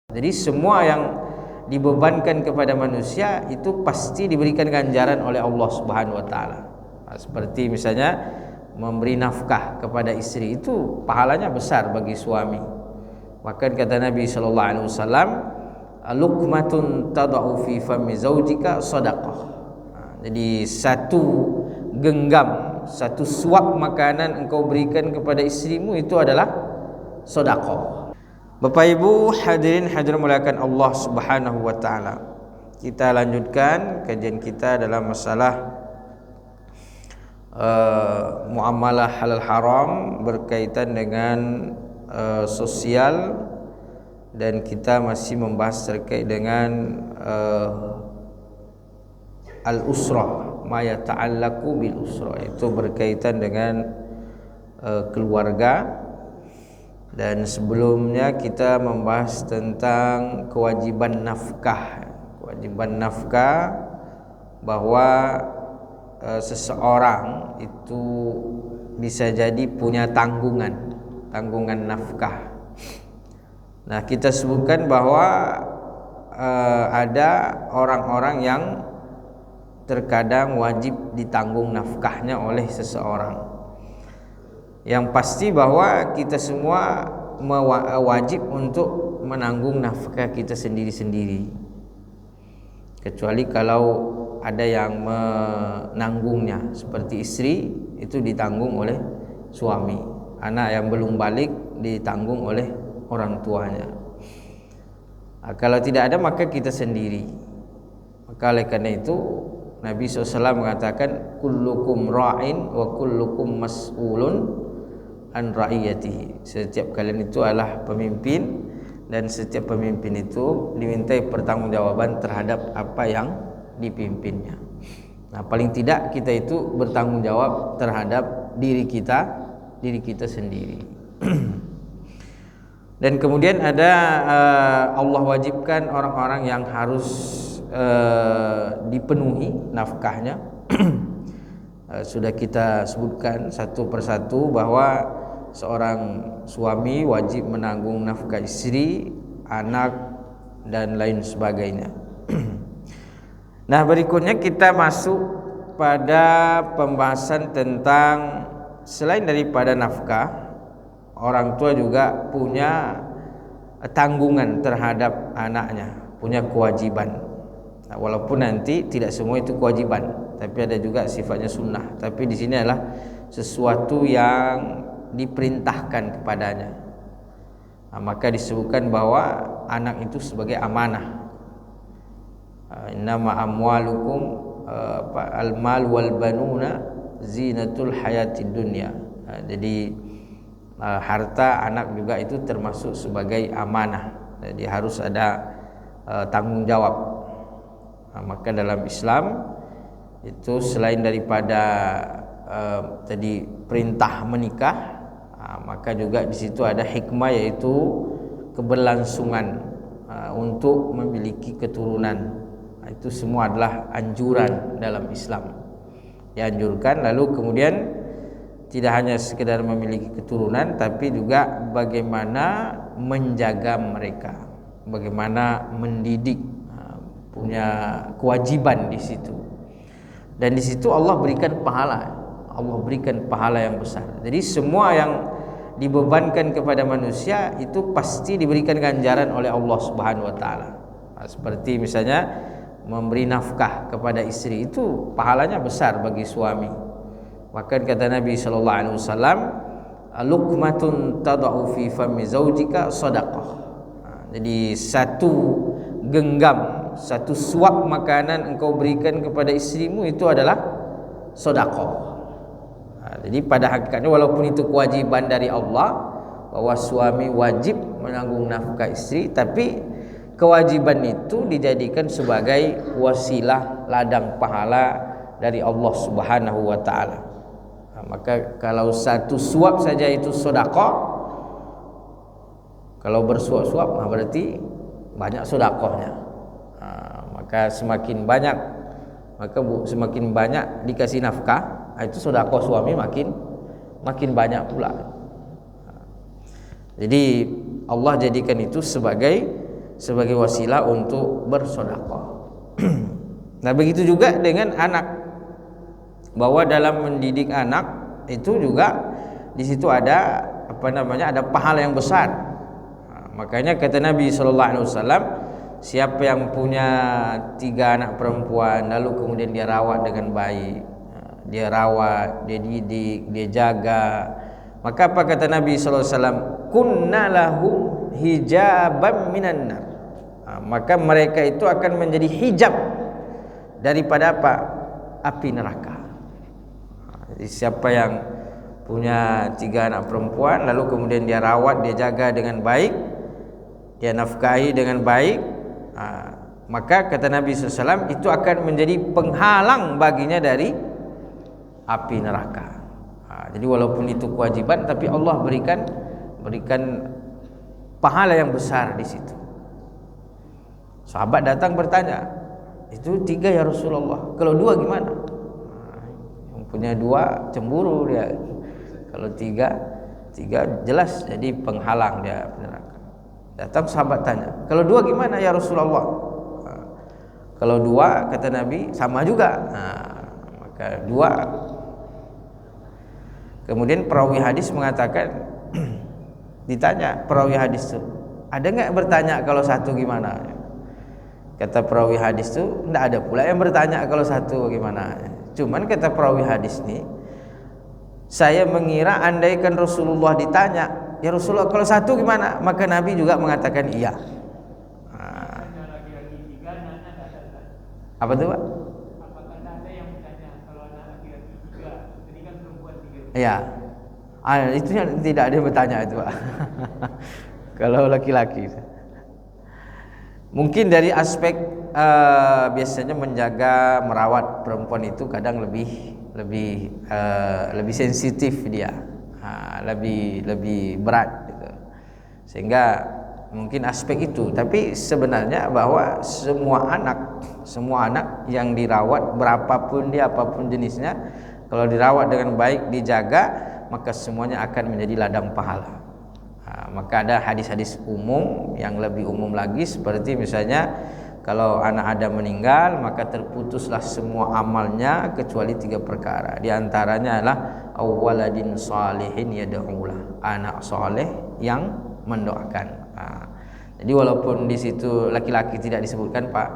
Jadi semua yang dibebankan kepada manusia itu pasti diberikan ganjaran oleh Allah Subhanahu wa taala. Seperti misalnya memberi nafkah kepada istri, itu pahalanya besar bagi suami. Bahkan kata Nabi sallallahu alaihi wasallam, luqmatun tad'u fi fami zaujika shadaqah. Jadi satu genggam, satu suap makanan engkau berikan kepada istrimu itu adalah sedekah. Bapak Ibu hadirin hadirin muliakan Allah Subhanahu wa taala. Kita lanjutkan kajian kita dalam masalah muamalah halal haram berkaitan dengan sosial, dan kita masih membahas terkait dengan al-usrah, ma yata'allaqu bil usrah, itu berkaitan dengan keluarga. Dan sebelumnya kita membahas tentang kewajiban nafkah. Kewajiban nafkah bahwa seseorang itu bisa jadi punya tanggungan nafkah. Nah, kita sebutkan bahwa ada orang-orang yang terkadang wajib ditanggung nafkahnya oleh seseorang. Yang pasti bahwa kita semua wajib untuk menanggung nafkah kita sendiri-sendiri, kecuali kalau ada yang menanggungnya, seperti istri itu ditanggung oleh suami, anak yang belum balik ditanggung oleh orang tuanya. Kalau tidak ada maka kita sendiri. Maka oleh karena itu Nabi SAW mengatakan kullukum ra'in wa kullukum mas'ulun an ra'iyatihi. Setiap kalian itu adalah pemimpin, dan setiap pemimpin itu dimintai pertanggungjawaban terhadap apa yang dipimpinnya. Nah, paling tidak kita itu bertanggung jawab terhadap diri kita sendiri. Dan kemudian ada Allah wajibkan orang-orang yang harus dipenuhi nafkahnya. Sudah kita sebutkan satu persatu bahwa seorang suami wajib menanggung nafkah istri, anak, dan lain sebagainya. Nah, berikutnya kita masuk pada pembahasan tentang selain daripada nafkah, orang tua juga punya tanggungan terhadap anaknya, punya kewajiban. Nah, walaupun nanti tidak semua itu kewajiban, tapi ada juga sifatnya sunnah. Tapi di sini adalah sesuatu yang diperintahkan kepadanya. Nah, maka disebutkan bahwa anak itu sebagai amanah. Innama amwalukum al-mal wal banuna zinatul hayatid dunya. Jadi harta anak juga itu termasuk sebagai amanah. Jadi harus ada tanggung jawab. Nah, maka dalam Islam itu selain daripada tadi perintah menikah, maka juga di situ ada hikmah, yaitu keberlangsungan untuk memiliki keturunan. Itu semua adalah anjuran dalam Islam, dianjurkan. Lalu kemudian tidak hanya sekedar memiliki keturunan, tapi juga bagaimana menjaga mereka, bagaimana mendidik, punya kewajiban di situ. Dan di situ Allah berikan pahala yang besar. Jadi semua yang dibebankan kepada manusia itu pasti diberikan ganjaran oleh Allah Subhanahu wa taala. Seperti misalnya memberi nafkah kepada istri, itu pahalanya besar bagi suami. Bahkan kata Nabi sallallahu alaihi wasallam, luqmatun tad'u fi fami zaujika shadaqah. Jadi satu genggam, satu suap makanan engkau berikan kepada istrimu itu adalah sedekah. Jadi pada hakikatnya walaupun itu kewajiban dari Allah bahwa suami wajib menanggung nafkah istri, tapi kewajiban itu dijadikan sebagai wasilah ladang pahala dari Allah Subhanahu wa taala. Maka kalau satu suap saja itu sedekah, kalau bersuap-suap berarti banyak sedekahnya. Maka semakin banyak dikasih nafkah, itu sedekah suami makin banyak pula. Jadi Allah jadikan itu sebagai sebagai wasilah untuk bersedekah. Nah, begitu juga dengan anak, bahwa dalam mendidik anak itu juga di situ ada ada pahala yang besar. Nah, makanya kata Nabi SAW, siapa yang punya 3 anak perempuan lalu kemudian dia rawat dengan baik, dia rawat, dia didik, dia jaga, maka apa kata Nabi SAW, kunna lahum hijaban minan nar. Maka mereka itu akan menjadi hijab daripada apa? Api neraka. Jadi siapa yang punya 3 anak perempuan lalu kemudian dia rawat, dia jaga dengan baik, dia nafkahi dengan baik, maka kata Nabi SAW itu akan menjadi penghalang baginya dari api neraka. Jadi walaupun itu kewajiban, tapi Allah berikan pahala yang besar di situ. Sahabat datang bertanya, itu 3 ya Rasulullah, kalau 2 gimana? Yang punya 2 cemburu dia, kalau 3 jelas jadi penghalang dia neraka. Datang sahabat tanya, kalau 2 gimana ya Rasulullah? Kalau 2 kata Nabi sama juga. Maka 2. Kemudian perawi hadis mengatakan, ditanya perawi hadis itu, ada nggak bertanya kalau 1 gimana? Kata perawi hadis itu, tidak ada pula yang bertanya kalau 1 bagaimana. Cuman kata perawi hadis ini, saya mengira andaikan Rasulullah ditanya, ya Rasulullah kalau 1 gimana? Maka Nabi juga mengatakan iya. Apa tuh Pak? Apakah ada yang bertanya kalau anak laki-laki 3, jadi kan perempuan 3? Iya. Itu yang tidak ada yang bertanya itu Pak. Kalau laki-laki. Mungkin dari aspek biasanya menjaga, merawat perempuan itu kadang lebih sensitif dia, lebih berat gitu. Sehingga mungkin aspek itu. Tapi sebenarnya bahwa semua anak yang dirawat, berapapun dia, apapun jenisnya, kalau dirawat dengan baik, dijaga, maka semuanya akan menjadi ladang pahala. Maka ada hadis-hadis umum yang lebih umum lagi, seperti misalnya kalau anak Adam meninggal, maka terputuslah semua amalnya kecuali 3 perkara. Di antaranya adalah awwaladin salihin yad'ulah, anak soleh yang mendoakan. Jadi walaupun di situ laki-laki tidak disebutkan Pak,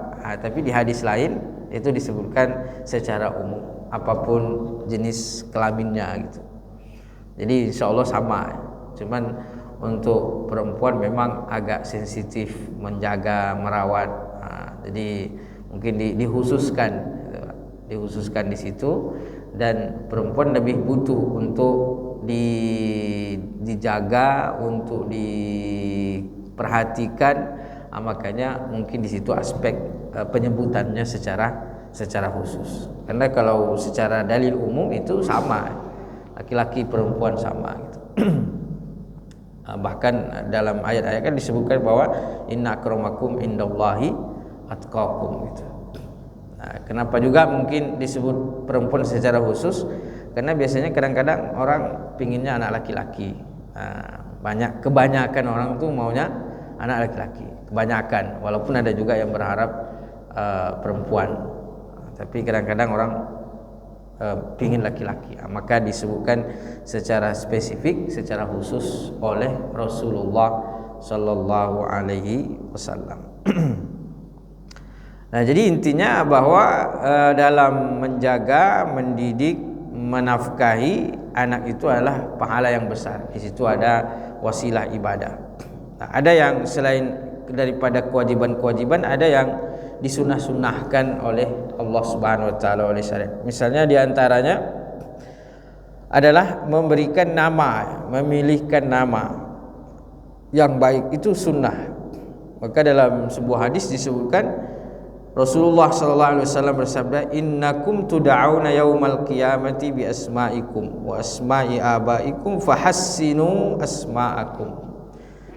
tapi di hadis lain itu disebutkan secara umum, apapun jenis kelaminnya gitu. Jadi insya Allah sama. Cuman untuk perempuan memang agak sensitif menjaga, merawat. Jadi mungkin dikhususkan di situ, dan perempuan lebih butuh untuk dijaga, untuk diperhatikan. Makanya mungkin di situ aspek penyebutannya secara khusus. Karena kalau secara dalil umum itu sama, laki-laki perempuan sama gitu. Bahkan dalam ayat-ayat kan disebutkan bahwa inna akramakum indallahi atqakum gitu. Kenapa juga mungkin disebut perempuan secara khusus? Karena biasanya kadang-kadang orang pinginnya anak laki-laki. Kebanyakan orang tuh maunya anak laki-laki. Kebanyakan, walaupun ada juga yang berharap perempuan. Tapi kadang-kadang orang pingin laki-laki, maka disebutkan secara spesifik, secara khusus oleh Rasulullah Sallallahu Alaihi Wasallam. Nah, jadi intinya bahwa dalam menjaga, mendidik, menafkahi anak itu adalah pahala yang besar. Di situ ada wasilah ibadah. Nah, ada yang selain daripada kewajiban-kewajiban, ada yang disunah-sunahkan oleh Allah Subhanahu wa taala, oleh syariat. Misalnya di antaranya adalah memberikan nama, memilihkan nama yang baik, itu sunnah. Maka dalam sebuah hadis disebutkan Rasulullah sallallahu alaihi wasallam bersabda, innakum tud'auna yaumal qiyamati bi asma'ikum wa asma'i abaikum fahassinu asma'akum.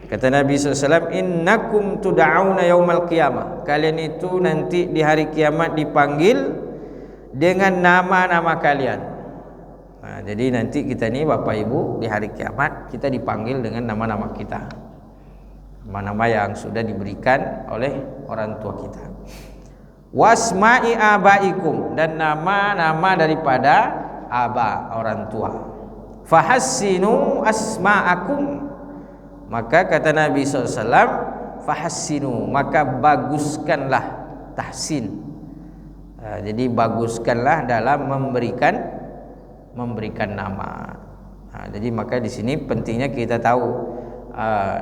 Kata Nabi SAW, innakum tud'auna yaumal qiyamah, kalian itu nanti di hari kiamat dipanggil dengan nama-nama kalian. Nah, jadi nanti kita nih Bapak Ibu di hari kiamat kita dipanggil dengan nama-nama kita. nama-nama yang sudah diberikan oleh orang tua kita. Wasma'i abaikum, dan nama-nama daripada aba, orang tua. Fahassinu asma'akum, maka kata Nabi SAW, fahassinu, maka baguskanlah, tahsin. Jadi baguskanlah dalam memberikan nama. Jadi maka di sini pentingnya kita tahu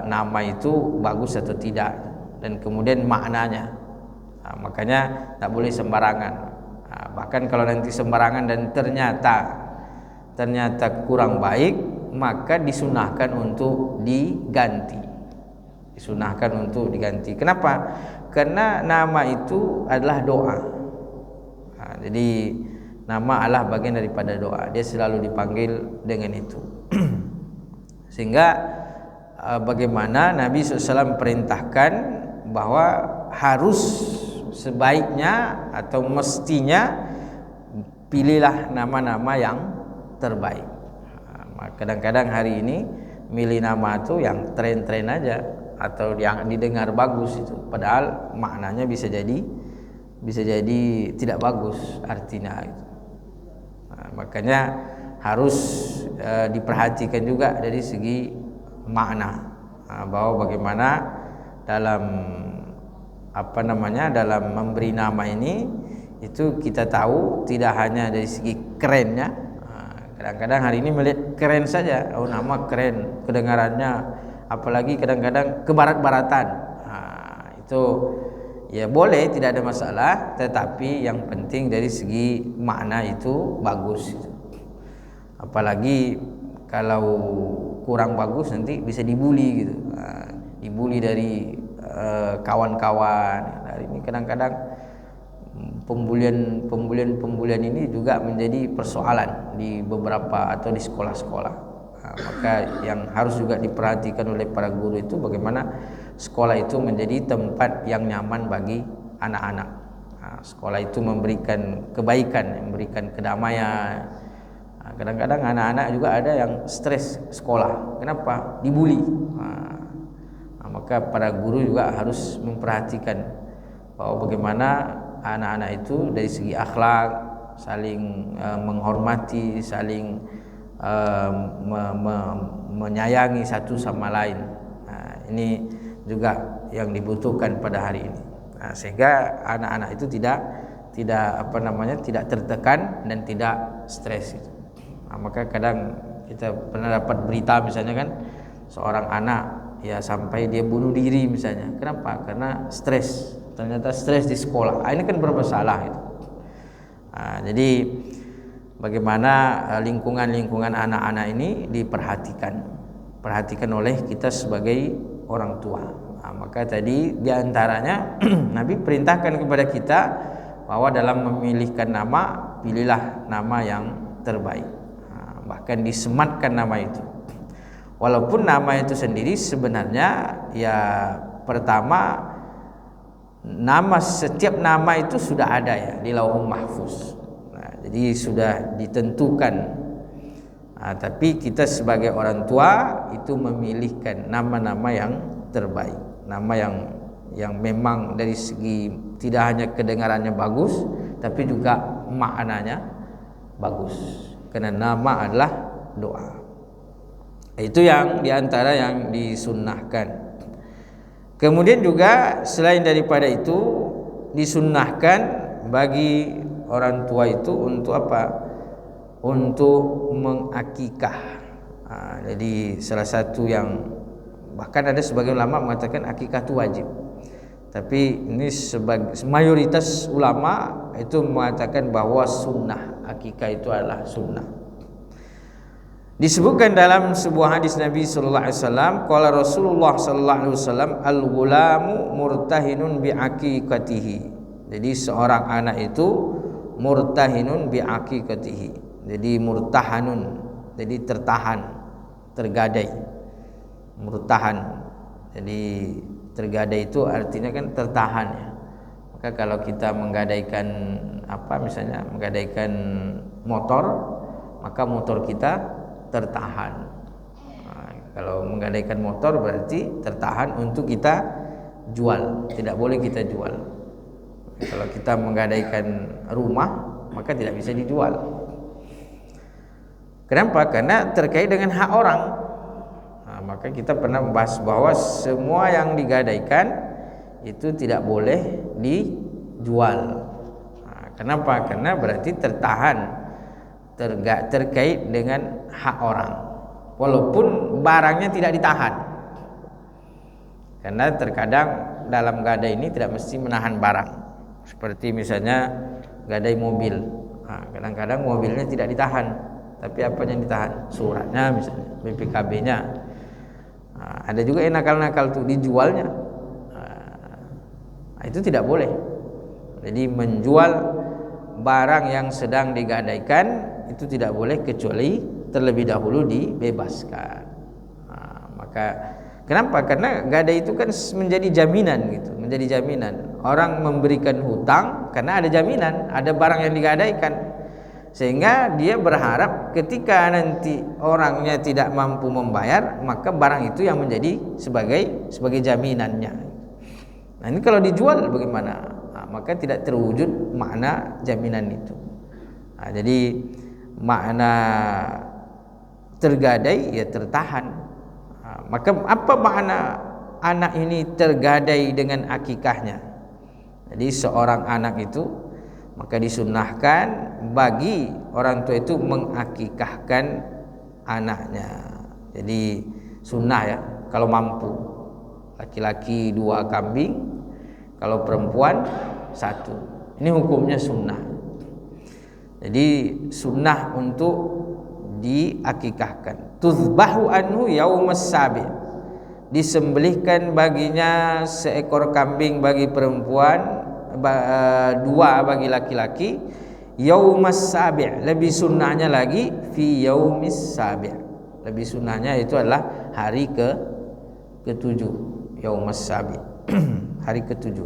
nama itu bagus atau tidak, dan kemudian maknanya. Makanya tak boleh sembarangan. Bahkan kalau nanti sembarangan dan ternyata kurang baik, maka disunahkan untuk diganti. Kenapa? Karena nama itu adalah doa. Jadi nama Allah bagian daripada doa. Dia selalu dipanggil dengan itu. Sehingga bagaimana Nabi SAW perintahkan bahwa harus sebaiknya atau mestinya pilihlah nama-nama yang terbaik. Kadang-kadang hari ini milih nama itu yang tren-tren aja, atau yang didengar bagus itu, padahal maknanya bisa jadi tidak bagus artinya itu. Makanya harus diperhatikan juga dari segi makna, bahwa bagaimana dalam dalam memberi nama ini itu kita tahu tidak hanya dari segi kerennya. Kadang-kadang hari ini melihat keren saja, oh nama keren, kedengarannya, apalagi kadang-kadang kebarat-baratan. Itu ya boleh, tidak ada masalah, tetapi yang penting dari segi makna itu bagus. Apalagi kalau kurang bagus nanti bisa dibully gitu, dibully dari kawan-kawan. Hari ini kadang-kadang pembulian ini juga menjadi persoalan di beberapa atau di sekolah-sekolah. Maka yang harus juga diperhatikan oleh para guru itu bagaimana sekolah itu menjadi tempat yang nyaman bagi anak-anak. Sekolah itu memberikan kebaikan, memberikan kedamaian. Kadang-kadang anak-anak juga ada yang stres sekolah. Kenapa? Dibully. Maka para guru juga harus memperhatikan bahwa bagaimana anak-anak itu dari segi akhlak saling menghormati, saling menyayangi satu sama lain. Ini juga yang dibutuhkan pada hari ini. Sehingga anak-anak itu tidak tertekan dan tidak stres itu. Maka kadang kita pernah dapat berita misalnya kan, seorang anak ya sampai dia bunuh diri misalnya. Kenapa? Karena stres. Ternyata stres di sekolah. Ini kan bermasalah itu. Jadi bagaimana lingkungan anak-anak ini diperhatikan oleh kita sebagai orang tua. Maka tadi diantaranya Nabi perintahkan kepada kita bahwa dalam memilihkan nama, pilihlah nama yang terbaik. Bahkan disematkan nama itu. Walaupun nama itu sendiri sebenarnya ya pertama setiap nama itu sudah ada ya di Lauhul Mahfuz. Jadi sudah ditentukan. Tapi kita sebagai orang tua itu memilihkan nama-nama yang terbaik, nama yang memang dari segi tidak hanya kedengarannya bagus, tapi juga maknanya bagus. Karena nama adalah doa. Itu yang diantara yang disunnahkan. Kemudian juga selain daripada itu disunnahkan bagi orang tua itu untuk apa? Untuk mengakikah. Jadi salah satu yang bahkan ada sebagian ulama mengatakan akikah itu wajib. Tapi ini mayoritas ulama itu mengatakan bahwa sunnah, akikah itu adalah sunnah. Disebutkan dalam sebuah hadis Nabi sallallahu alaihi wasallam, qala Rasulullah sallallahu alaihi wasallam, al-ghulamu murtahinun bi aqiqatihi. Jadi seorang anak itu murtahinun bi aqiqatihi. Jadi murtahanun, jadi tertahan, tergadai. Murtahan. Jadi tergadai itu artinya kan tertahan ya. Maka kalau kita menggadaikan misalnya menggadaikan motor, maka motor kita tertahan. Kalau menggadaikan motor berarti tertahan untuk kita jual, tidak boleh kita jual. Kalau kita menggadaikan rumah maka tidak bisa dijual. Kenapa? Karena terkait dengan hak orang. Nah, maka kita pernah membahas bahwa semua yang digadaikan itu tidak boleh dijual. Nah, kenapa? Karena berarti tertahan, terkait dengan hak orang, walaupun barangnya tidak ditahan. Karena terkadang dalam gadai ini tidak mesti menahan barang. Seperti misalnya gadai mobil, kadang-kadang mobilnya tidak ditahan, tapi apa yang ditahan? Suratnya misalnya, BPKB-nya. Ada juga yang nakal-nakal tuh dijualnya. Itu tidak boleh. Jadi menjual barang yang sedang digadaikan itu tidak boleh kecuali terlebih dahulu dibebaskan. Maka kenapa? Karena gadai itu kan menjadi jaminan gitu, menjadi jaminan. Orang memberikan hutang karena ada jaminan, ada barang yang digadaikan. Sehingga dia berharap ketika nanti orangnya tidak mampu membayar, maka barang itu yang menjadi sebagai jaminannya. Nah, ini kalau dijual bagaimana? Maka tidak terwujud makna jaminan itu. Jadi makna tergadai ya tertahan. Maka apa makna anak ini tergadai dengan akikahnya? Jadi seorang anak itu maka disunnahkan bagi orang tua itu mengakikahkan anaknya. Jadi sunnah ya, kalau mampu. Laki-laki 2 kambing, kalau perempuan 1. Ini hukumnya sunnah. Jadi sunnah untuk diakikahkan. Tuzbahu anhu yaumas sabi'. Disembelihkan baginya seekor kambing bagi perempuan, 2 bagi laki-laki. Yaumas sabi'. Lebih sunnahnya lagi fi yaumis sabi'. Lebih sunnahnya itu adalah hari ke-7. Yaumas sabi'. Hari ke-7.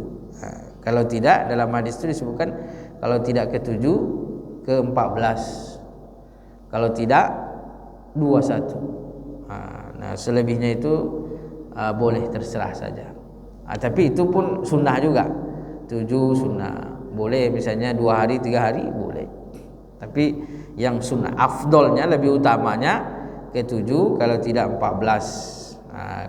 Kalau tidak, dalam hadis itu disebutkan kalau tidak ke-7 ke-14, kalau tidak 21. Nah selebihnya itu boleh terserah saja. Tapi itu pun sunnah juga. 7 sunnah, boleh misalnya 2 hari 3 hari boleh. Tapi yang sunnah afdolnya, lebih utamanya ke-7, kalau tidak 14,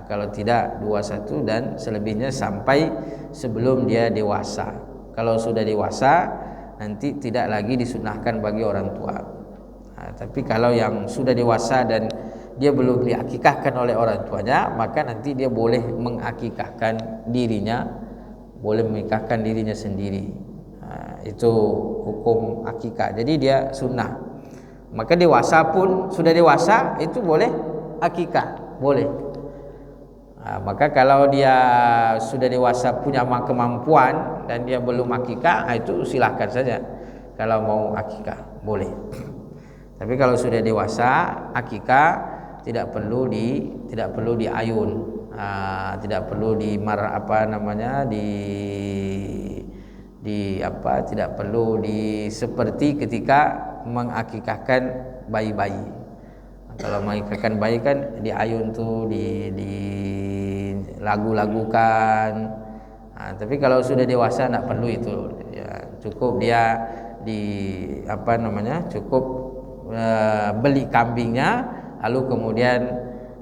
kalau tidak 21, dan selebihnya sampai sebelum dia dewasa. Kalau sudah dewasa nanti tidak lagi disunahkan bagi orang tua. Tapi kalau yang sudah dewasa dan dia belum diakikahkan oleh orang tuanya, maka nanti dia boleh mengakikahkan dirinya, boleh mengikahkan dirinya sendiri. Itu hukum akikah. Jadi dia sunnah. Maka dewasa pun, sudah dewasa itu boleh akikah, boleh. Maka kalau dia sudah dewasa punya kemampuan dan dia belum akikah, itu silahkan saja. Kalau mau akikah boleh. Tapi kalau sudah dewasa, akikah tidak perlu diayun, tidak perlu tidak perlu seperti ketika mengakikahkan bayi-bayi. Kalau mengikatkan bayi kan diayun tuh, di lagu-lagukan. Tapi kalau sudah dewasa tidak perlu itu. Ya, cukup dia cukup beli kambingnya, lalu kemudian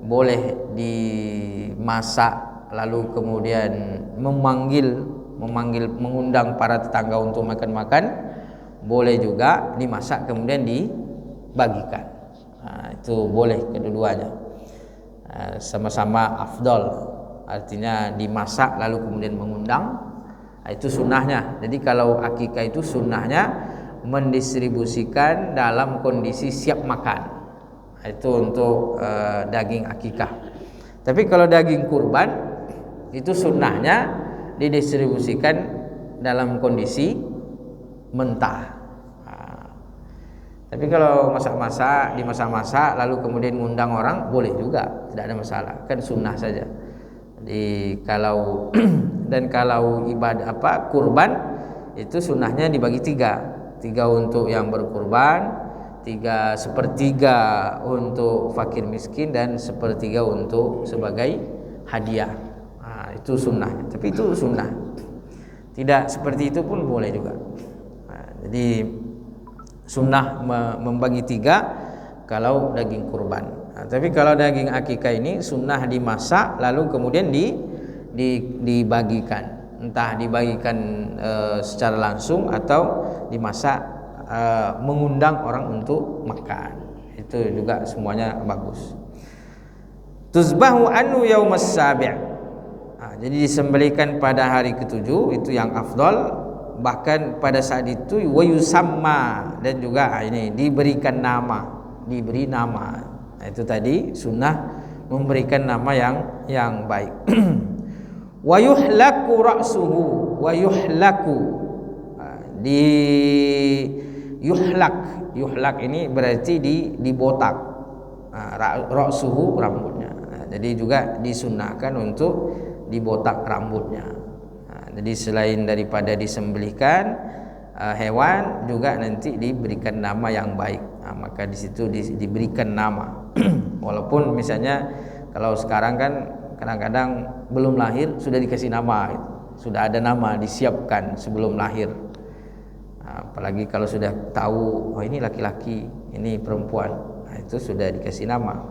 boleh dimasak, lalu kemudian mengundang para tetangga untuk makan-makan. Boleh juga dimasak kemudian dibagikan. Itu boleh kedua-duanya, sama-sama afdol, artinya dimasak lalu kemudian mengundang, itu sunnahnya. Jadi kalau akikah itu sunnahnya mendistribusikan dalam kondisi siap makan, itu untuk daging akikah. Tapi kalau daging kurban itu sunnahnya didistribusikan dalam kondisi mentah. Tapi kalau dimasak-masak lalu kemudian ngundang orang, boleh juga, tidak ada masalah, kan sunnah saja. Jadi kalau ibadah kurban itu sunnahnya dibagi 3 untuk yang berkurban, 3 3/4 untuk fakir miskin dan 1/3 untuk sebagai hadiah. Itu sunnah. Tapi itu sunnah. Tidak seperti itu pun boleh juga. Jadi sunnah membagi 3 kalau daging kurban. Tapi kalau daging akikah ini sunnah dimasak lalu kemudian dibagikan. Entah dibagikan secara langsung atau dimasak mengundang orang untuk makan. Itu juga semuanya bagus. Tuzbahu anu yaumas sabi'. Jadi disembelihkan pada hari ke-7, itu yang afdal. Bahkan pada saat itu wa yusamma, dan juga ini diberikan nama, diberi nama. Itu tadi sunnah memberikan nama yang baik. Wa yuhlaku ra'suhu, wa yuhlaku di yuhlak ini berarti dibotak. Ra'suhu rambutnya. Jadi juga disunnahkan untuk dibotak rambutnya. Jadi selain daripada disembelihkan hewan, juga nanti diberikan nama yang baik. Maka di situ diberikan nama. Walaupun misalnya kalau sekarang kan kadang-kadang belum lahir sudah dikasih nama, sudah ada nama disiapkan sebelum lahir. Apalagi kalau sudah tahu, oh ini laki-laki, ini perempuan, itu sudah dikasih nama.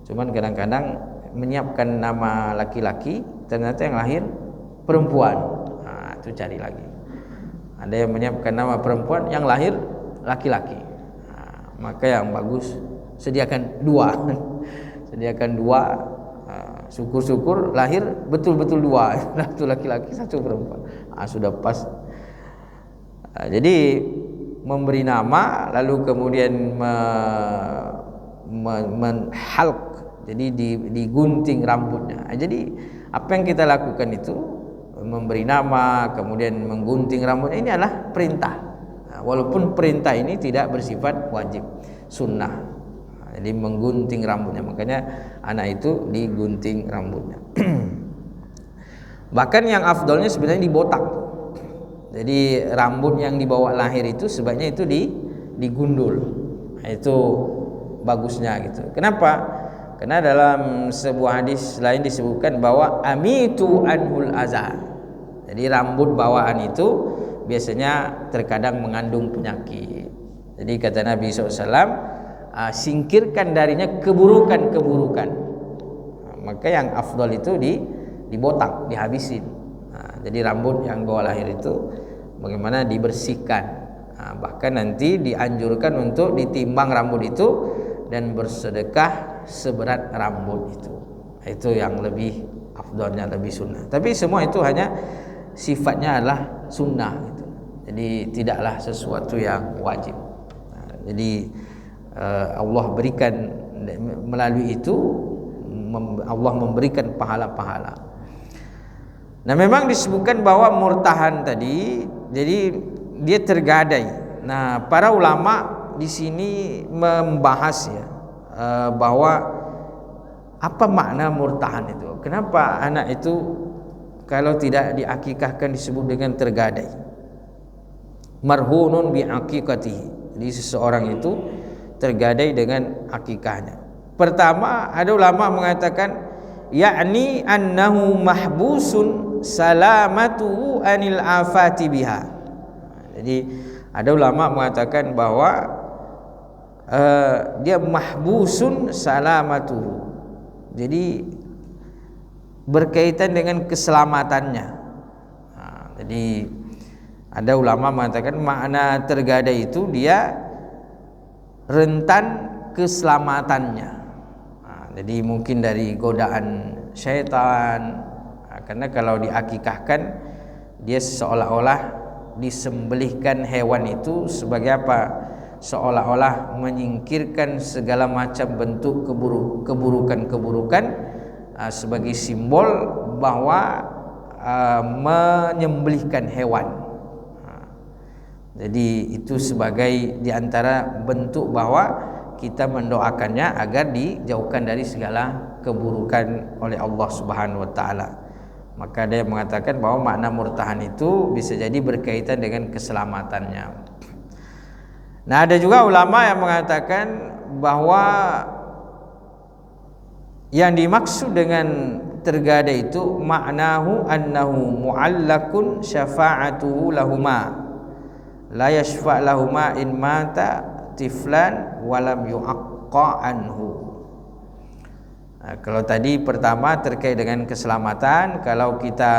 Cuman kadang-kadang menyiapkan nama laki-laki, ternyata yang lahir perempuan. Itu cari lagi. Ada yang menyiapkan nama perempuan, yang lahir laki-laki. Maka yang bagus sediakan 2. Sediakan 2. Syukur-syukur lahir betul-betul 2. Satu laki-laki, satu perempuan. Sudah pas. Jadi memberi nama lalu kemudian menhalq, jadi digunting rambutnya. Jadi apa yang kita lakukan itu memberi nama kemudian menggunting rambutnya, ini adalah perintah. Walaupun perintah ini tidak bersifat wajib, sunnah. Jadi menggunting rambutnya, makanya anak itu digunting rambutnya. Bahkan yang afdolnya sebenarnya dibotak. Jadi rambut yang dibawa lahir itu sebaiknya itu digundul. Itu bagusnya gitu. Kenapa? Karena dalam sebuah hadis lain disebutkan bahwa amitu anhul azza. Jadi rambut bawaan itu biasanya terkadang mengandung penyakit. Jadi kata Nabi SAW, singkirkan darinya keburukan-keburukan. Maka yang afdal itu dibotak, dihabisin. Jadi rambut yang bawa lahir itu bagaimana dibersihkan. Bahkan nanti dianjurkan untuk ditimbang rambut itu dan bersedekah seberat rambut itu. Itu yang lebih afdalnya, lebih sunnah. Tapi semua itu hanya sifatnya adalah sunnah gitu. Jadi tidaklah sesuatu yang wajib. Jadi Allah berikan melalui itu, Allah memberikan pahala-pahala. Nah, memang disebutkan bahwa murtahan tadi, jadi dia tergadai. Nah, para ulama di sini membahas ya bahwa apa makna murtahan itu? Kenapa anak itu kalau tidak diakikahkan disebut dengan tergadai? Marhunun bi aqiqatihi. Jadi seseorang itu tergadai dengan akikahnya. Pertama, ada ulama mengatakan yakni annahu mahbusun salamatu anil afati biha. Jadi ada ulama mengatakan bahwa dia mahbusun salamatu. Jadi berkaitan dengan keselamatannya. Jadi ada ulama mengatakan makna tergadai itu dia rentan keselamatannya. Jadi mungkin dari godaan syaitan. Karena kalau diakikahkan dia seolah-olah disembelihkan hewan itu sebagai apa? Seolah-olah menyingkirkan segala macam bentuk keburukan-keburukan sebagai simbol bahwa menyembelihkan hewan. Jadi itu sebagai diantara bentuk bahwa kita mendoakannya agar dijauhkan dari segala keburukan oleh Allah Subhanahu wa taala. Maka dia mengatakan bahwa makna murtahan itu bisa jadi berkaitan dengan keselamatannya. Nah, ada juga ulama yang mengatakan bahwa yang dimaksud dengan tergadai itu maknahu annahu mu'allakun syafa'atuhu lahuma la yashfa' lahuma in mata tiflan walam yu'aqqa anhu. Nah, kalau tadi pertama terkait dengan keselamatan, kalau kita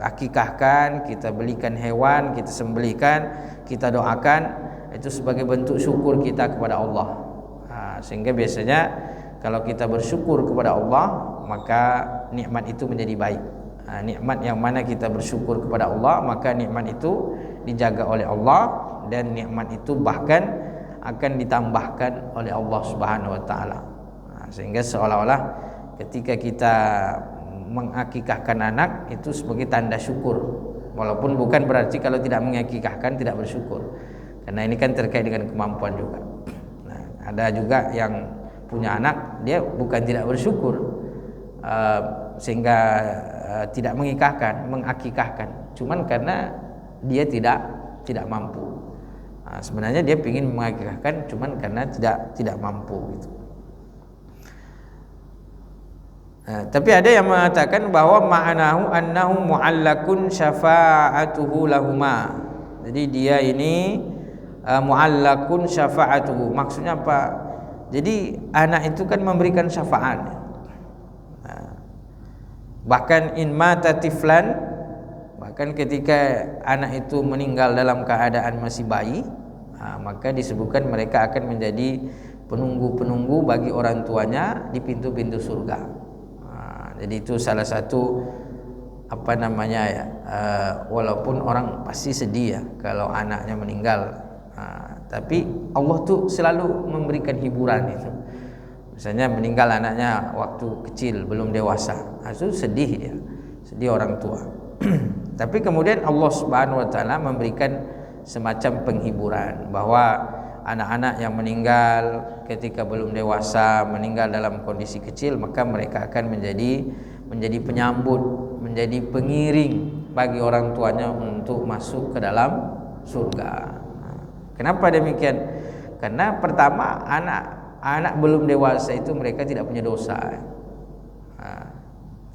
akikahkan, kita belikan hewan, kita sembelihkan, kita doakan, itu sebagai bentuk syukur kita kepada Allah. Sehingga biasanya kalau kita bersyukur kepada Allah, maka nikmat itu menjadi baik. Nikmat yang mana kita bersyukur kepada Allah, maka nikmat itu dijaga oleh Allah, dan nikmat itu bahkan akan ditambahkan oleh Allah Subhanahu wa taala. Sehingga seolah-olah ketika kita mengakikahkan anak itu sebagai tanda syukur, walaupun bukan berarti kalau tidak mengakikahkan tidak bersyukur, karena ini kan terkait dengan kemampuan juga. Nah, ada juga yang punya anak dia bukan tidak bersyukur sehingga tidak mengakikahkan, cuman karena dia tidak mampu. Sebenarnya dia ingin mengakikahkan, cuman karena tidak mampu gitu. Tapi ada yang mengatakan bahwa ma'anahu annahu mu'allakun syafa'atuhu lahuma. Jadi dia ini mu'allakun syafa'atuhu. Maksudnya apa? Jadi anak itu kan memberikan syafaat. Bahkan in mata tiflan, bahkan ketika anak itu meninggal dalam keadaan masih bayi, maka disebutkan mereka akan menjadi penunggu-penunggu bagi orang tuanya di pintu-pintu surga. Jadi itu salah satu walaupun orang pasti sedih ya kalau anaknya meninggal, tapi Allah tuh selalu memberikan hiburan itu. Misalnya meninggal anaknya waktu kecil belum dewasa, itu sedih ya, sedih orang tua. Tapi kemudian Allah Subhanahu wa taala memberikan semacam penghiburan bahwa anak-anak yang meninggal ketika belum dewasa, meninggal dalam kondisi kecil, maka mereka akan menjadi penyambut, menjadi pengiring bagi orang tuanya untuk masuk ke dalam surga. Kenapa demikian? Karena pertama anak belum dewasa itu mereka tidak punya dosa,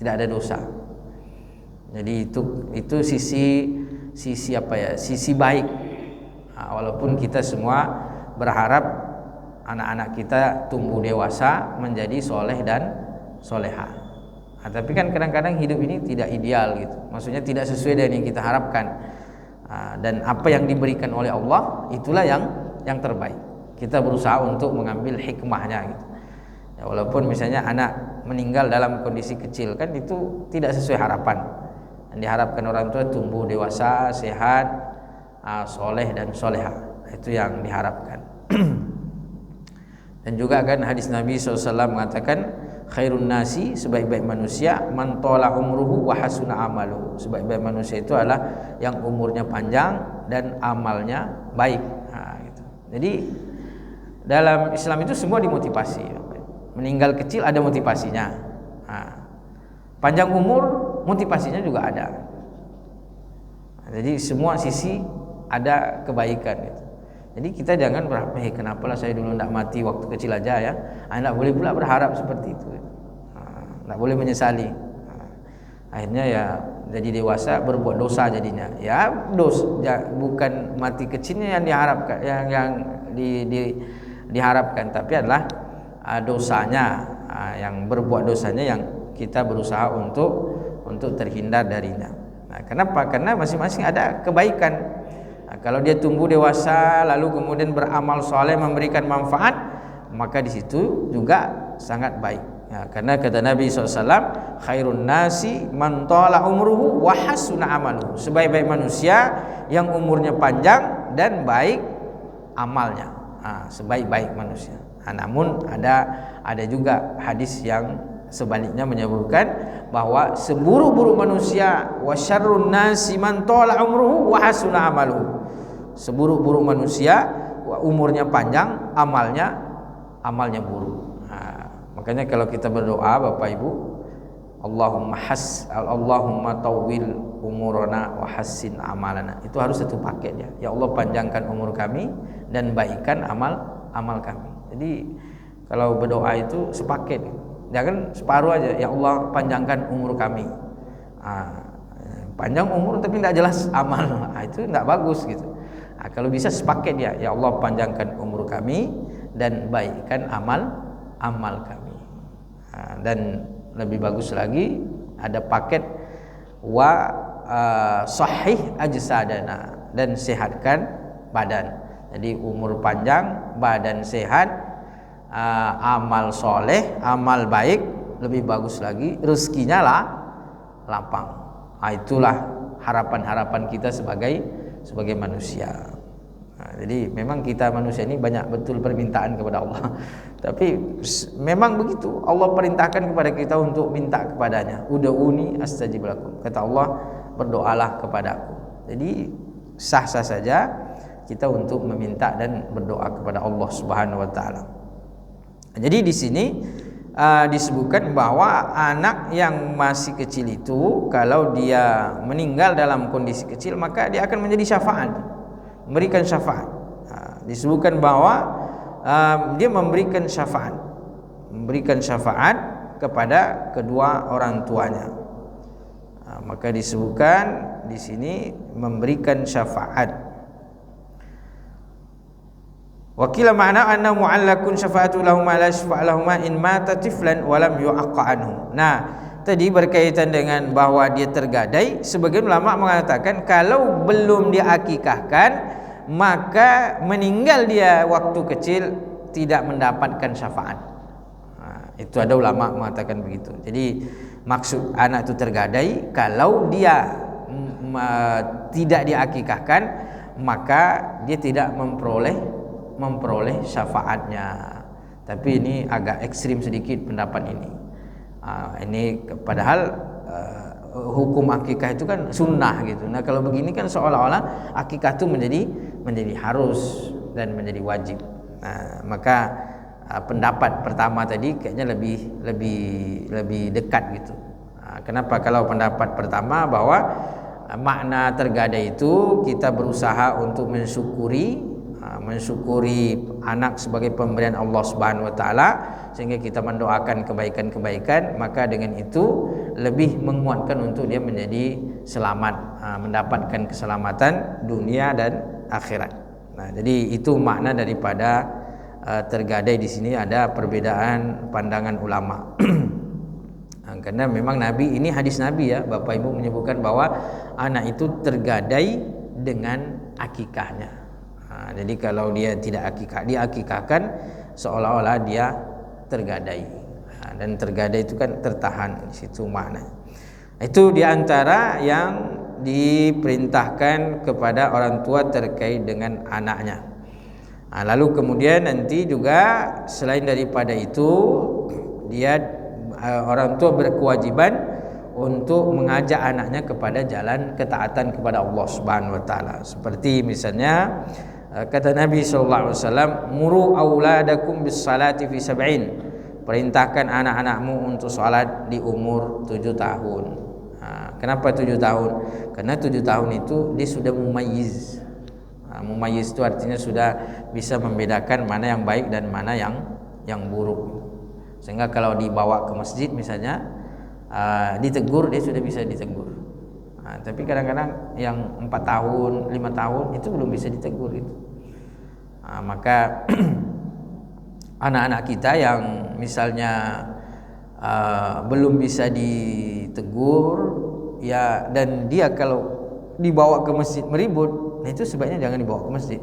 tidak ada dosa. Jadi itu sisi sisi baik. Walaupun kita semua berharap anak-anak kita tumbuh dewasa menjadi soleh dan soleha. Tapi kan kadang-kadang hidup ini tidak ideal gitu. Maksudnya tidak sesuai dengan yang kita harapkan. Dan apa yang diberikan oleh Allah itulah yang terbaik. Kita berusaha untuk mengambil hikmahnya gitu. Ya, walaupun misalnya anak meninggal dalam kondisi kecil kan itu tidak sesuai harapan. Yang diharapkan orang tua tumbuh dewasa, sehat, soleh dan soleha. Itu yang diharapkan. Dan juga kan hadis Nabi SAW mengatakan khairun nasi, sebaik-baik manusia, man tola umruhu wa hasuna amaluhu. Sebaik-baik manusia itu adalah yang umurnya panjang dan amalnya baik. Gitu. Jadi dalam Islam itu semua dimotivasi. Meninggal kecil ada motivasinya. Panjang umur motivasinya juga ada. Jadi semua sisi ada kebaikan gitu. Jadi kita jangan berharap, kenapalah saya dulu tidak mati waktu kecil aja ya. Tidak boleh pula berharap seperti itu. Tidak boleh menyesali. Akhirnya ya jadi dewasa berbuat dosa jadinya. Ya bukan mati kecilnya yang diharapkan, yang diharapkan, tapi adalah dosanya, yang berbuat dosanya yang kita berusaha untuk terhindar darinya. Kenapa? Karena masing-masing ada kebaikan. Kalau dia tumbuh dewasa lalu kemudian beramal soleh memberikan manfaat, maka di situ juga sangat baik. Karena kata Nabi SAW, khairun nasi man tala umruhu wa hasuna amaluhu. Sebaik-baik manusia yang umurnya panjang dan baik amalnya. Sebaik-baik manusia. Namun ada juga hadis yang sebaliknya menyebutkan bahwa seburuk-buruk manusia wa syarrun nasi man tala umruhu wa hasuna amaluhu. Seburuk-buruk manusia umurnya panjang, amalnya buruk. Makanya kalau kita berdoa Bapak Ibu, Allahumma tawwil umurana wa hassin amalana. Itu harus satu paket ya. Ya Allah panjangkan umur kami dan baikkan amal kami. Jadi kalau berdoa itu sepaket. Jangan separuh aja. Ya Allah panjangkan umur kami. Panjang umur tapi tidak jelas amal. Itu tidak bagus gitu. Kalau bisa sepaket ya. Ya Allah panjangkan umur kami dan baikkan amal kami. Dan lebih bagus lagi ada paket wa sahih ajsadana, dan sehatkan badan. Jadi umur panjang, badan sehat, amal soleh, amal baik, lebih bagus lagi rezekinya lah lapang. Itulah harapan-harapan kita sebagai manusia. Jadi memang kita manusia ini banyak betul permintaan kepada Allah. Tapi memang begitu, Allah perintahkan kepada kita untuk minta kepadanya. Ud'uni astajib lakum. Kata Allah, berdoalah kepadaku. Jadi sah-sah saja kita untuk meminta dan berdoa kepada Allah Subhanahu wa taala. Jadi di sini disebutkan bahwa anak yang masih kecil itu kalau dia meninggal dalam kondisi kecil maka dia akan menjadi syafaat, memberikan syafaat. Disebutkan bahwa dia memberikan syafaat kepada kedua orang tuanya. Maka disebutkan di sini memberikan syafaat. Wakila makna anna mu'allakun syafa'atu lahuma la syafa' lahuma in mata tiflan wa lam yu'aqqa anhu. Nah, tadi berkaitan dengan bahwa dia tergadai, sebagian ulama mengatakan kalau belum diakikahkan maka meninggal dia waktu kecil tidak mendapatkan syafaat. Itu ada ulama mengatakan begitu. Jadi maksud anak itu tergadai kalau dia tidak diakikahkan maka dia tidak memperoleh syafaatnya. Tapi ini agak ekstrim sedikit pendapat ini. Ini padahal hukum akikah itu kan sunnah gitu. Nah kalau begini kan seolah-olah akikah itu menjadi harus dan menjadi wajib. Nah, maka pendapat pertama tadi kayaknya lebih dekat gitu. Kenapa? Kalau pendapat pertama bahwa makna tergadai itu kita berusaha untuk mensyukuri anak sebagai pemberian Allah Subhanahu wa taala sehingga kita mendoakan kebaikan-kebaikan, maka dengan itu lebih menguatkan untuk dia menjadi selamat, mendapatkan keselamatan dunia dan akhirat. Nah, jadi itu makna daripada tergadai. Di sini ada perbedaan pandangan ulama. Karena memang Nabi ini hadis Nabi ya, Bapak Ibu menyebutkan bahwa anak itu tergadai dengan akikahnya. Jadi kalau dia tidak diakikahkan seolah-olah dia tergadai. Dan tergadai itu kan tertahan, di situ makna. Itu diantara yang diperintahkan kepada orang tua terkait dengan anaknya. Lalu kemudian nanti juga selain daripada itu orang tua berkewajiban untuk mengajak anaknya kepada jalan ketaatan kepada Allah Subhanahu wa taala. Seperti misalnya kata Nabi sallallahu alaihi wasallam, "Muru auladakum bis salati fi sab'in." Perintahkan anak-anakmu untuk salat di umur 7 tahun. Kenapa 7 tahun? Karena 7 tahun itu dia sudah mumayyiz. Mumayyiz itu artinya sudah bisa membedakan mana yang baik dan mana yang buruk. Sehingga kalau dibawa ke masjid misalnya ditegur, dia sudah bisa ditegur. Tapi kadang-kadang yang 4 tahun, 5 tahun itu belum bisa ditegur itu. Maka anak-anak kita yang misalnya belum bisa ditegur ya, dan dia kalau dibawa ke masjid meribut, nah itu sebaiknya jangan dibawa ke masjid.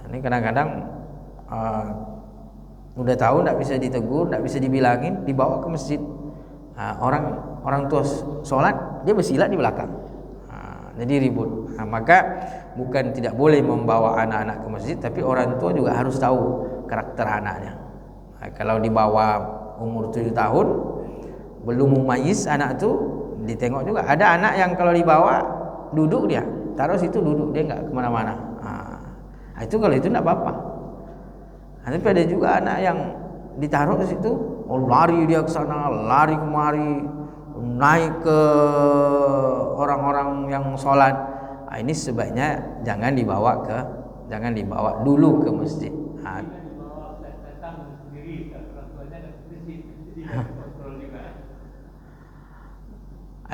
Ini kadang-kadang udah tahu tidak bisa ditegur, tidak bisa dibilangin, dibawa ke masjid. Orang tua sholat, dia bersilat di belakang, jadi ribut. Maka bukan tidak boleh membawa anak-anak ke masjid, tapi orang tua juga harus tahu karakter anaknya. Kalau dibawa umur 7 tahun belum mumayyiz anak itu, ditengok juga. Ada anak yang kalau dibawa duduk, dia taruh situ duduk, dia nggak kemana-mana. Itu kalau itu tidak apa-apa. Tapi ada juga anak yang ditaruh di situ, lari dia ke sana, lari kemari, naik ke orang-orang yang sholat, ini sebaiknya jangan dibawa dulu ke masjid. Datang sendiri, orang tuanya ke masjid, jadi kontrol juga.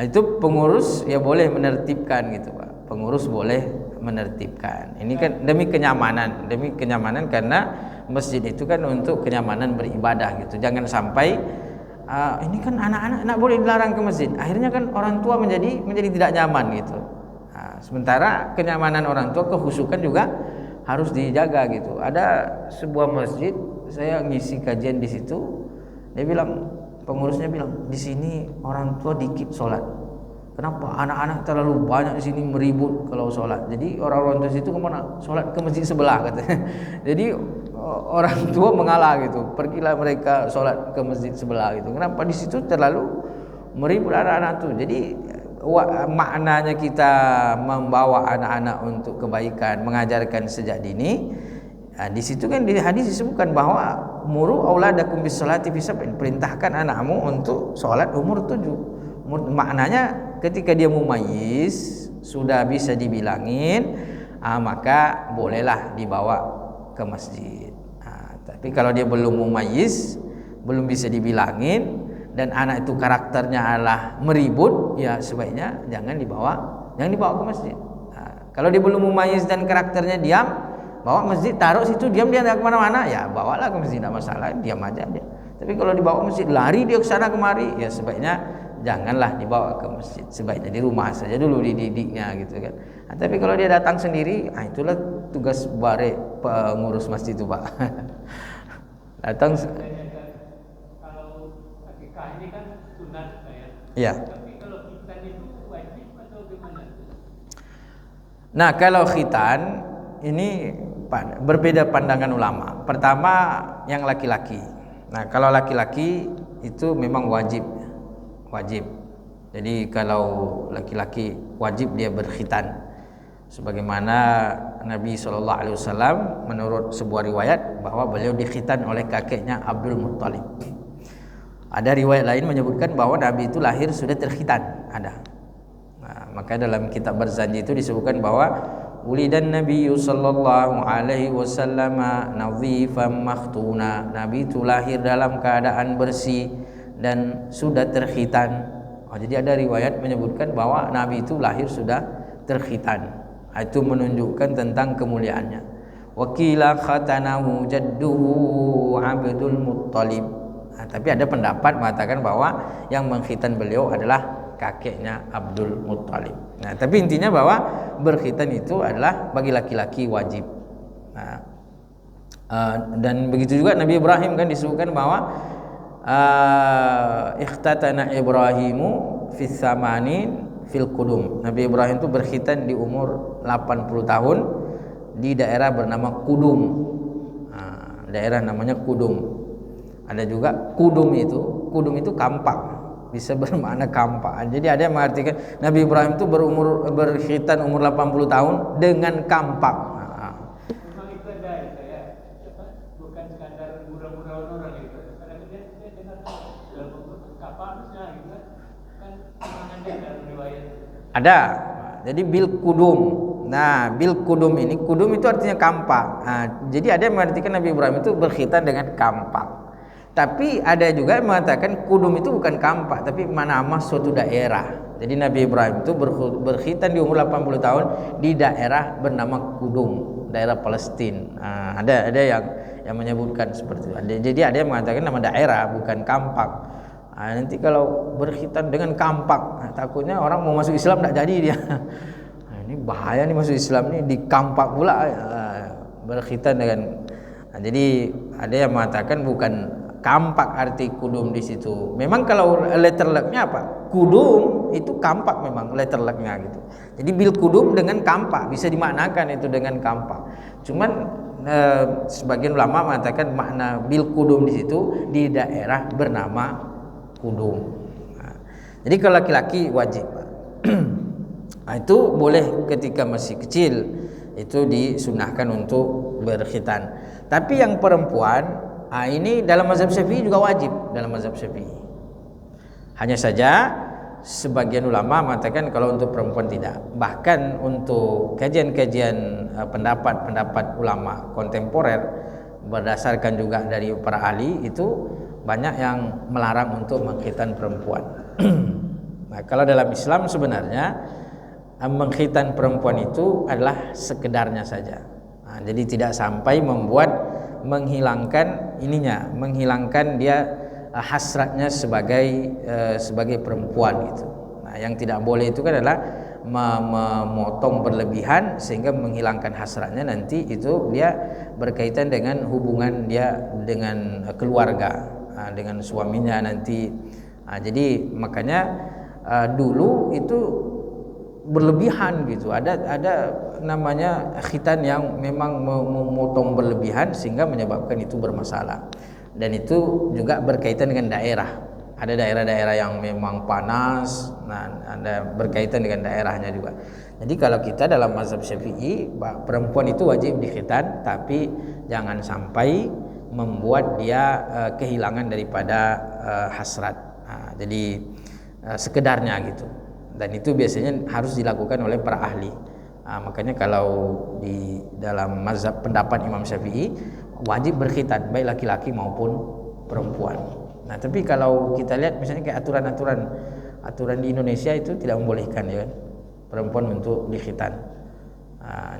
Itu pengurus ya boleh menertibkan gitu Pak. Pengurus boleh menertibkan. Ini kan demi kenyamanan karena masjid itu kan untuk kenyamanan beribadah gitu. Jangan sampai ini kan anak-anak boleh dilarang ke masjid. Akhirnya kan orang tua menjadi tidak nyaman gitu. Sementara kenyamanan orang tua, kehusukan juga harus dijaga gitu. Ada sebuah masjid, saya ngisi kajian di situ, pengurusnya bilang, di sini orang tua dikit sholat. Kenapa? Anak-anak terlalu banyak di sini meribut kalau sholat. Jadi orang-orang di situ kemana? Sholat ke masjid sebelah katanya. Jadi orang tua mengalah gitu. Pergilah mereka sholat ke masjid sebelah gitu. Kenapa? Di situ terlalu meribut anak-anak tuh. Jadi maknanya kita membawa anak-anak untuk kebaikan, mengajarkan sejak dini. Di situ kan di hadis disebutkan bahwa muru auladakum bis sholati fi sab'in, perintahkan anakmu untuk sholat umur 7. Maknanya ketika dia mumayyiz, sudah bisa dibilangin, maka bolehlah dibawa ke masjid. Tapi kalau dia belum mumayyiz, belum bisa dibilangin, dan anak itu karakternya adalah meribut, ya sebaiknya jangan dibawa ke masjid. Kalau dia belum mumayyiz dan karakternya diam, bawa masjid, taruh situ, diam, dia tidak kemana-mana, ya bawalah ke masjid, tidak masalah, diam aja dia. Tapi kalau dibawa ke masjid, lari dia ke sana kemari, ya sebaiknya janganlah dibawa ke masjid, sebaiknya di rumah saja dulu dididiknya gitu kan. Tapi kalau dia datang sendiri, itulah tugas bare pengurus masjid itu Pak. Datang. Kalau akikah ini kan sunat ya. Iya. Tapi kalau khitan itu wajib atau gimana? Nah, kalau khitan ini berbeda pandangan ulama. Pertama yang laki-laki. Nah, kalau laki-laki itu memang wajib. Jadi kalau laki-laki wajib dia berkhitan. Sebagaimana Nabi SAW menurut sebuah riwayat bahwa beliau dikhitan oleh kakeknya Abdul Muttalib. Ada riwayat lain menyebutkan bahwa Nabi itu lahir sudah terkhitan. Ada. Maka dalam kitab Barzanji itu disebutkan bahwa ulidan Nabi sallallahu alaihi wasallam nadhifan makhtuna. Nabi itu lahir dalam keadaan bersih dan sudah terkhitan. Jadi ada riwayat menyebutkan bahwa Nabi itu lahir sudah terkhitan. Itu menunjukkan tentang kemuliaannya. Wakila khatanahu jadduhu Abdul Muttalib. Tapi ada pendapat mengatakan bahwa yang mengkhitan beliau adalah kakeknya Abdul Muttalib. Tapi intinya bahwa berkhitan itu adalah bagi laki-laki wajib. Dan begitu juga Nabi Ibrahim kan disebutkan bahwa ikhtatana Ibrahimu fis samanin fil Qudum. Nabi Ibrahim itu berkhitan di umur 80 tahun di daerah bernama Qudum. Daerah namanya Qudum. Ada juga Qudum itu kampak, bisa bermakna kampak. Jadi ada yang mengartikan Nabi Ibrahim itu berkhitan umur 80 tahun dengan kampak. Memang itu ada ya, bukan sekadar murah-murah orang itu. Kadang dia dengar kapal harusnya gitu kan ada dalam riwayat. Ada. Jadi bil Qudum. Nah, bil Qudum ini, Qudum itu artinya kampak. Jadi ada yang mengartikan Nabi Ibrahim itu berkhitan dengan kampak. Tapi ada juga yang mengatakan Qudum itu bukan kampak, tapi nama suatu daerah. Jadi Nabi Ibrahim itu berkhitan di umur 80 tahun di daerah bernama Qudum, daerah Palestina. Ada yang menyebutkan seperti itu. Jadi ada yang mengatakan nama daerah bukan kampak. Nanti kalau berkhitan dengan kampak, takutnya orang mau masuk Islam tidak jadi dia. Ini bahaya nih masuk Islam nih di kampak pula, berkhitan dengan. Jadi ada yang mengatakan bukan kampak arti Qudum di situ. Memang kalau letter luck-nya apa? Qudum itu kampak memang letter luck-nya gitu. Jadi bil Qudum dengan kampak bisa dimaknakan itu dengan kampak. Cuman sebagian ulama mengatakan makna bil Qudum di situ di daerah bernama Qudum. Jadi kalau laki-laki wajib. Itu boleh ketika masih kecil, itu disunahkan untuk berkhitan. Tapi yang perempuan ini dalam mazhab Syafi'i juga wajib, dalam mazhab Syafi'i. Hanya saja sebagian ulama mengatakan kalau untuk perempuan tidak. Bahkan untuk kajian-kajian pendapat-pendapat ulama kontemporer berdasarkan juga dari para ahli itu banyak yang melarang untuk mengkhitan perempuan. Nah, kalau dalam Islam sebenarnya mengkhitan perempuan itu adalah sekedarnya saja. Nah, jadi tidak sampai menghilangkan dia hasratnya sebagai perempuan gitu. Nah, yang tidak boleh itu kan adalah memotong berlebihan sehingga menghilangkan hasratnya, nanti itu dia berkaitan dengan hubungan dia dengan keluarga, dengan suaminya nanti. Nah, jadi makanya dulu itu berlebihan gitu. Ada namanya khitan yang memang memotong berlebihan sehingga menyebabkan itu bermasalah. Dan itu juga berkaitan dengan daerah. Ada daerah-daerah yang memang panas, nah ada berkaitan dengan daerahnya juga. Jadi kalau kita dalam mazhab Syafi'i, perempuan itu wajib dikhitan, tapi jangan sampai membuat dia kehilangan daripada hasrat. Nah, jadi sekedarnya gitu. Dan itu biasanya harus dilakukan oleh para ahli. Makanya kalau di dalam mazhab pendapat Imam Syafi'i wajib berkhitan baik laki-laki maupun perempuan. Nah, tapi kalau kita lihat misalnya kayak aturan di Indonesia itu tidak membolehkan ya perempuan untuk dikhitan.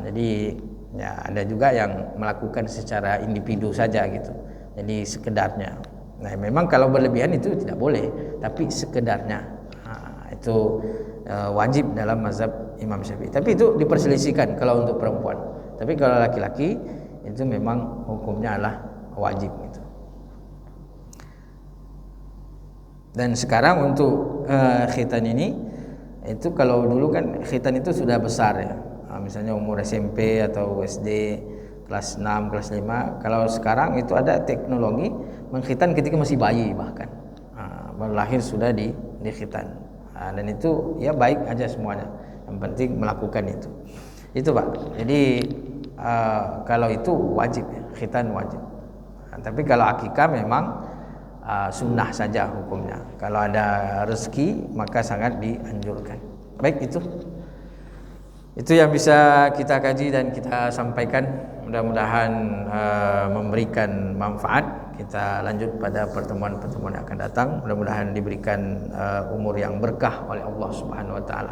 Jadi ya ada juga yang melakukan secara individu saja gitu. Jadi sekedarnya. Nah, memang kalau berlebihan itu tidak boleh, tapi sekedarnya. Itu wajib dalam mazhab Imam Syafi'i. Tapi itu diperselisihkan kalau untuk perempuan. Tapi kalau laki-laki itu memang hukumnya adalah wajib gitu. Dan sekarang untuk khitan ini itu kalau dulu kan khitan itu sudah besar ya. Misalnya umur SMP atau SD kelas 6, kelas 5. Kalau sekarang itu ada teknologi mengkhitan ketika masih bayi bahkan. Baru lahir sudah dikhitan. Dan itu ya baik aja semuanya. Yang penting melakukan itu. Itu Pak. Jadi kalau itu wajib ya, khitan wajib. Tapi kalau akikah memang sunnah saja hukumnya. Kalau ada rezeki maka sangat dianjurkan. Baik, itu yang bisa kita kaji dan kita sampaikan. Mudah-mudahan memberikan manfaat. Kita lanjut pada pertemuan-pertemuan yang akan datang. Mudah-mudahan diberikan umur yang berkah oleh Allah Subhanahu wa taala.